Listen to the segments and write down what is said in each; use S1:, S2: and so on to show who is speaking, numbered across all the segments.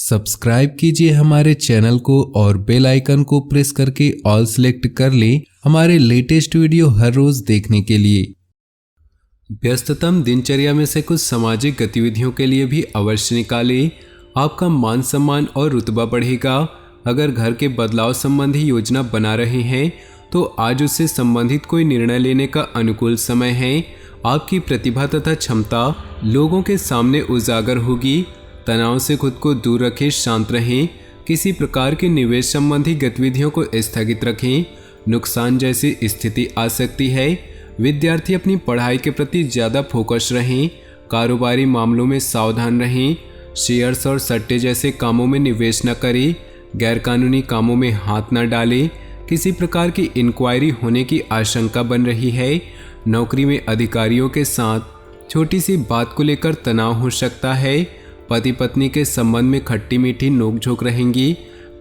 S1: Subscribe कीजिए हमारे channel को और बेल आइकन को प्रेस करके ऑल सेलेक्ट कर लें हमारे लेटेस्ट वीडियो हर रोज देखने के लिए। व्यस्ततम दिनचर्या में से कुछ सामाजिक गतिविधियों के लिए भी अवश्य निकालें। आपका मान सम्मान और रुतबा बढ़ेगा। अगर घर के बदलाव संबंधी योजना बना रहे हैं तो आज उससे संबंधित कोई निर्णय लेने का अनुकूल समय है। आपकी प्रतिभा तथा क्षमता लोगों के सामने उजागर होगी। तनाव से खुद को दूर रखें, शांत रहें। किसी प्रकार के निवेश संबंधी गतिविधियों को स्थगित रखें, नुकसान जैसी स्थिति आ सकती है। विद्यार्थी अपनी पढ़ाई के प्रति ज़्यादा फोकस रहें। कारोबारी मामलों में सावधान रहें। शेयर्स और सट्टे जैसे कामों में निवेश न करें। गैरकानूनी कामों में हाथ न डालें। किसी प्रकार की इंक्वायरी होने की आशंका बन रही है। नौकरी में अधिकारियों के साथ छोटी सी बात को लेकर तनाव हो सकता है। पति पत्नी के संबंध में खट्टी मीठी नोकझोंक रहेंगी।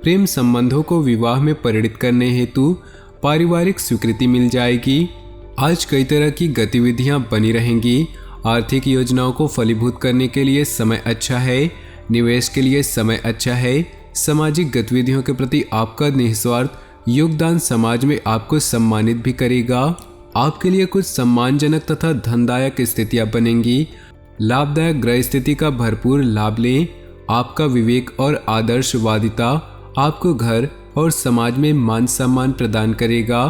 S1: प्रेम संबंधों को विवाह में परिणित करने हेतु पारिवारिक स्वीकृति मिल जाएगी। आज कई तरह की गतिविधियां बनी रहेंगी। आर्थिक योजनाओं को फलीभूत करने के लिए समय अच्छा है। निवेश के लिए समय अच्छा है। सामाजिक गतिविधियों के प्रति आपका निस्वार्थ योगदान समाज में आपको सम्मानित भी करेगा। आपके लिए कुछ सम्मानजनक तथा धनदायक स्थितियां बनेंगी। लाभदायक ग्रह स्थिति का भरपूर लाभ लें। आपका विवेक और आदर्शवादिता आपको घर और समाज में मान सम्मान प्रदान करेगा।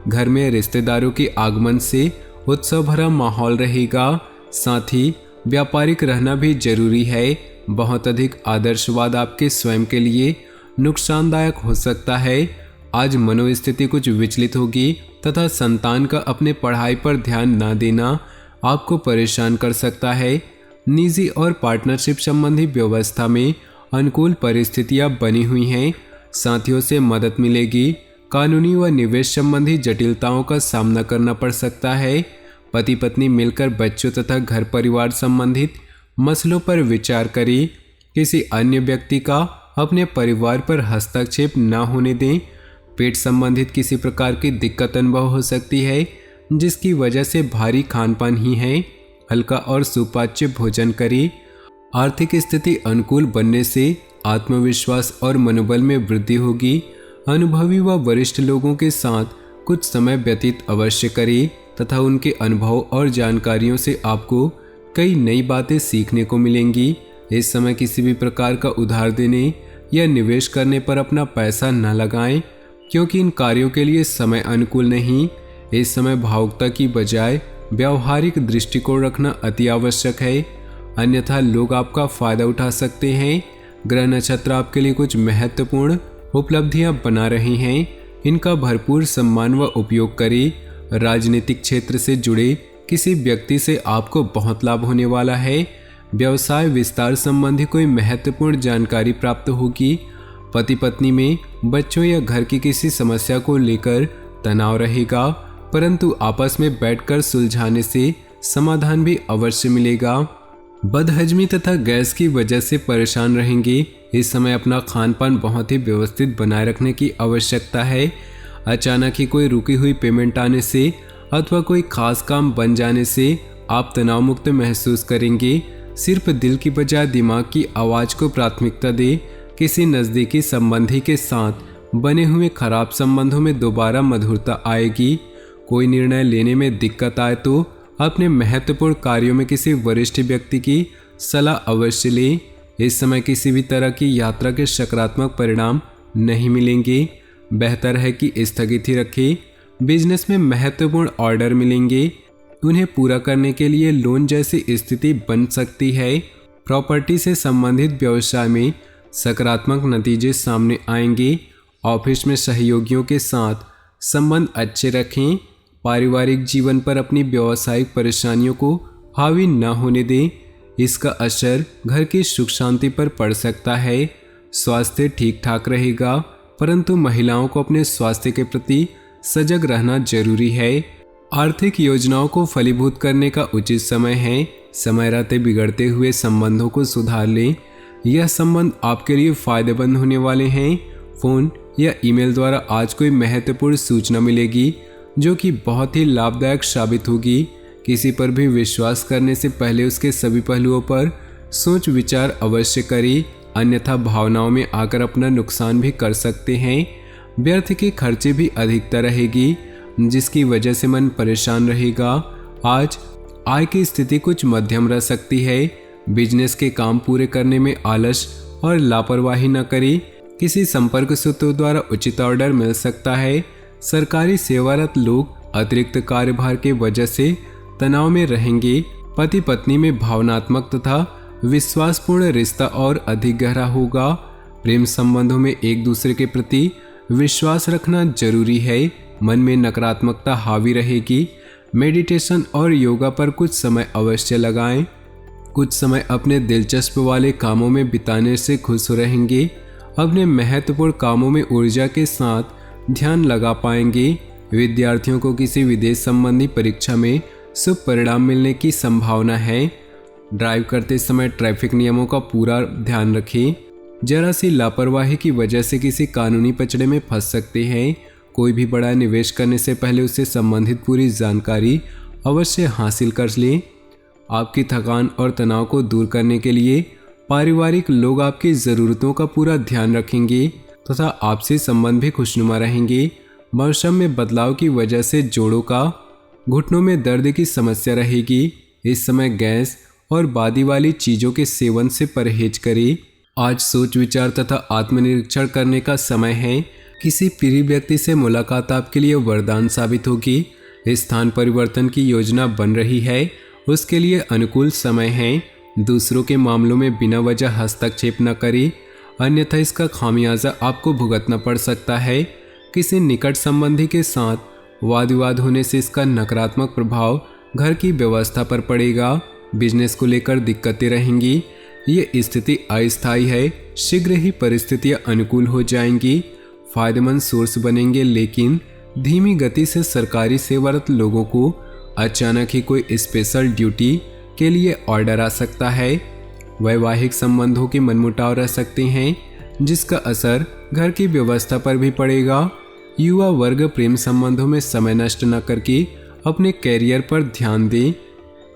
S1: घर में रिश्तेदारों के आगमन से उत्सव भरा माहौल रहेगा। साथ ही व्यापारिक रहना भी जरूरी है। बहुत अधिक आदर्शवाद आपके स्वयं के लिए नुकसानदायक हो सकता है। आज मनोस्थिति कुछ विचलित होगी तथा संतान का अपने पढ़ाई पर ध्यान न देना आपको परेशान कर सकता है। निजी और पार्टनरशिप संबंधी व्यवस्था में अनुकूल परिस्थितियां बनी हुई हैं। साथियों से मदद मिलेगी। कानूनी व निवेश संबंधी जटिलताओं का सामना करना पड़ सकता है। पति पत्नी मिलकर बच्चों तथा घर परिवार संबंधित मसलों पर विचार करें। किसी अन्य व्यक्ति का अपने परिवार पर हस्तक्षेप न होने दें। पेट संबंधित किसी प्रकार की दिक्कत अनुभव हो सकती है जिसकी वजह से भारी खानपान ही है। हल्का और सुपाच्य भोजन करें। आर्थिक स्थिति अनुकूल बनने से आत्मविश्वास और मनोबल में वृद्धि होगी। अनुभवी व वरिष्ठ लोगों के साथ कुछ समय व्यतीत अवश्य करें तथा उनके अनुभव और जानकारियों से आपको कई नई बातें सीखने को मिलेंगी। इस समय किसी भी प्रकार का उधार देने या निवेश करने पर अपना पैसा न लगाएं, क्योंकि इन कार्यों के लिए समय अनुकूल नहीं। इस समय भावुकता की बजाय व्यावहारिक दृष्टिकोण रखना अति आवश्यक है, अन्यथा लोग आपका फायदा उठा सकते हैं। ग्रह नक्षत्र आपके लिए कुछ महत्वपूर्ण उपलब्धियां बना रहे हैं। इनका भरपूर सम्मान व उपयोग करें। राजनीतिक क्षेत्र से जुड़े किसी व्यक्ति से आपको बहुत लाभ होने वाला है। व्यवसाय विस्तार संबंधी कोई महत्वपूर्ण जानकारी प्राप्त होगी। पति पत्नी में बच्चों या घर की किसी समस्या को लेकर तनाव रहेगा, परंतु आपस में बैठकर सुलझाने से समाधान भी अवश्य मिलेगा। बदहजमी तथा गैस की वजह से परेशान रहेंगे। इस समय अपना खान पान बहुत ही व्यवस्थित बनाए रखने की आवश्यकता है। अचानक ही कोई रुकी हुई पेमेंट आने से अथवा कोई खास काम बन जाने से आप तनाव मुक्त महसूस करेंगे। सिर्फ दिल की बजाय दिमाग की आवाज़ को प्राथमिकता दें। किसी नज़दीकी संबंधी के साथ बने हुए खराब संबंधों में दोबारा मधुरता आएगी। कोई निर्णय लेने में दिक्कत आए तो अपने महत्वपूर्ण कार्यों में किसी वरिष्ठ व्यक्ति की सलाह अवश्य लें। इस समय किसी भी तरह की यात्रा के सकारात्मक परिणाम नहीं मिलेंगे। बेहतर है कि स्थगित ही रखें। बिजनेस में महत्वपूर्ण ऑर्डर मिलेंगे। उन्हें पूरा करने के लिए लोन जैसी स्थिति बन सकती है। प्रॉपर्टी से संबंधित व्यवसाय में सकारात्मक नतीजे सामने आएंगे। ऑफिस में सहयोगियों के साथ संबंध अच्छे रखें। पारिवारिक जीवन पर अपनी व्यावसायिक परेशानियों को हावी न होने दें। इसका असर घर की सुख शांति पर पड़ सकता है। स्वास्थ्य ठीक ठाक रहेगा, परंतु महिलाओं को अपने स्वास्थ्य के प्रति सजग रहना जरूरी है। आर्थिक योजनाओं को फलीभूत करने का उचित समय है। समय रहते बिगड़ते हुए संबंधों को सुधार लें। यह संबंध आपके लिए फायदेमंद होने वाले हैं। फोन या ईमेल द्वारा आज कोई महत्वपूर्ण सूचना मिलेगी जो कि बहुत ही लाभदायक साबित होगी। किसी पर भी विश्वास करने से पहले उसके सभी पहलुओं पर सोच विचार अवश्य करें। अन्यथा भावनाओं में आकर अपना नुकसान भी कर सकते हैं। व्यर्थ के खर्चे भी अधिकता रहेगी, जिसकी वजह से मन परेशान रहेगा। आज आय की स्थिति कुछ मध्यम रह सकती है। बिजनेस के काम पूरे करने में आलस और लापरवाही न करें। किसी संपर्क सूत्रों द्वारा उचित ऑर्डर मिल सकता है। सरकारी सेवारत लोग अतिरिक्त कार्यभार के वजह से तनाव में रहेंगे। पति पत्नी में भावनात्मक तथा विश्वासपूर्ण रिश्ता और अधिक गहरा होगा। प्रेम संबंधों में एक दूसरे के प्रति विश्वास रखना जरूरी है। मन में नकारात्मकता हावी रहेगी। मेडिटेशन और योगा पर कुछ समय अवश्य लगाएं। कुछ समय अपने दिलचस्प वाले कामों में बिताने से खुश रहेंगे। अपने महत्वपूर्ण कामों में ऊर्जा के साथ ध्यान लगा पाएंगे। विद्यार्थियों को किसी विदेश संबंधी परीक्षा में शुभ परिणाम मिलने की संभावना है। ड्राइव करते समय ट्रैफिक नियमों का पूरा ध्यान रखें। जरा सी लापरवाही की वजह से किसी कानूनी पचड़े में फंस सकते हैं। कोई भी बड़ा निवेश करने से पहले उससे संबंधित पूरी जानकारी अवश्य हासिल कर लें। आपकी थकान और तनाव को दूर करने के लिए पारिवारिक लोग आपकी ज़रूरतों का पूरा ध्यान रखेंगे तथा आपसे संबंध भी खुशनुमा रहेंगे। मौसम में बदलाव की वजह से जोड़ों का घुटनों में दर्द की समस्या रहेगी। इस समय गैस और बादी वाली चीज़ों के सेवन से परहेज करें। आज सोच विचार तथा आत्मनिरीक्षण करने का समय है। किसी प्रिय व्यक्ति से मुलाकात आपके लिए वरदान साबित होगी। स्थान परिवर्तन की योजना बन रही है, उसके लिए अनुकूल समय है। दूसरों के मामलों में बिना वजह हस्तक्षेप न करें, अन्यथा इसका खामियाजा आपको भुगतना पड़ सकता है। किसी निकट संबंधी के साथ वाद विवाद होने से इसका नकारात्मक प्रभाव घर की व्यवस्था पर पड़ेगा। बिजनेस को लेकर दिक्कतें रहेंगी। ये स्थिति अस्थायी है, शीघ्र ही परिस्थितियां अनुकूल हो जाएंगी। फायदेमंद सोर्स बनेंगे, लेकिन धीमी गति से सरकारी सेवारत लोगों को अचानक ही कोई स्पेशल ड्यूटी के लिए ऑर्डर आ सकता है। वैवाहिक संबंधों के मनमुटाव रह सकते हैं, जिसका असर घर की व्यवस्था पर भी पड़ेगा। युवा वर्ग प्रेम संबंधों में समय नष्ट न करके अपने कैरियर पर ध्यान दें।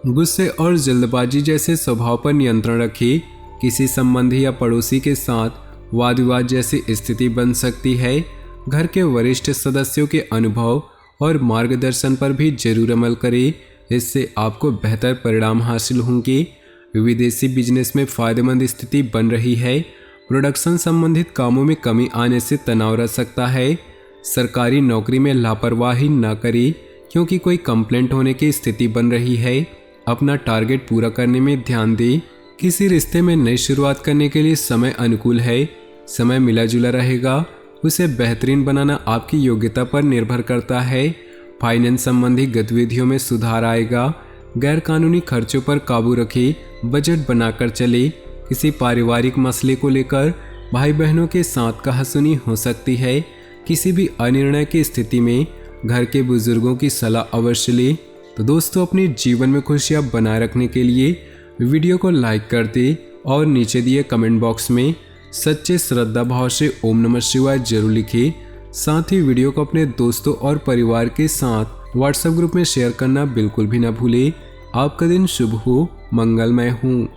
S1: गुस्से और जल्दबाजी जैसे स्वभाव पर नियंत्रण रखें। किसी संबंधी या पड़ोसी के साथ वाद विवाद जैसी स्थिति बन सकती है। घर के वरिष्ठ सदस्यों के अनुभव और मार्गदर्शन पर भी जरूर अमल करें, इससे आपको बेहतर परिणाम हासिल होंगे। विदेशी बिजनेस में फायदेमंद स्थिति बन रही है। प्रोडक्शन संबंधित कामों में कमी आने से तनाव रह सकता है। सरकारी नौकरी में लापरवाही न करें, क्योंकि कोई कंप्लेंट होने की स्थिति बन रही है। अपना टारगेट पूरा करने में ध्यान दें। किसी रिश्ते में नई शुरुआत करने के लिए समय अनुकूल है। समय मिला जुला रहेगा, उसे बेहतरीन बनाना आपकी योग्यता पर निर्भर करता है। फाइनेंस संबंधी गतिविधियों में सुधार आएगा। गैर कानूनी खर्चों पर काबू रखें, बजट बनाकर चले। किसी पारिवारिक मसले को लेकर भाई बहनों के साथ कहासुनी हो सकती है। किसी भी अनिर्णय की स्थिति में घर के बुजुर्गों की सलाह अवश्य लें। तो दोस्तों, अपने जीवन में खुशियां बनाए रखने के लिए वीडियो को लाइक कर दें और नीचे दिए कमेंट बॉक्स में सच्चे श्रद्धा भाव से ओम नमः शिवाय जरूर लिखें। साथ ही वीडियो को अपने दोस्तों और परिवार के साथ व्हाट्सएप ग्रुप में शेयर करना बिल्कुल भी ना भूलें। आपका दिन शुभ हो, मंगलमय हो।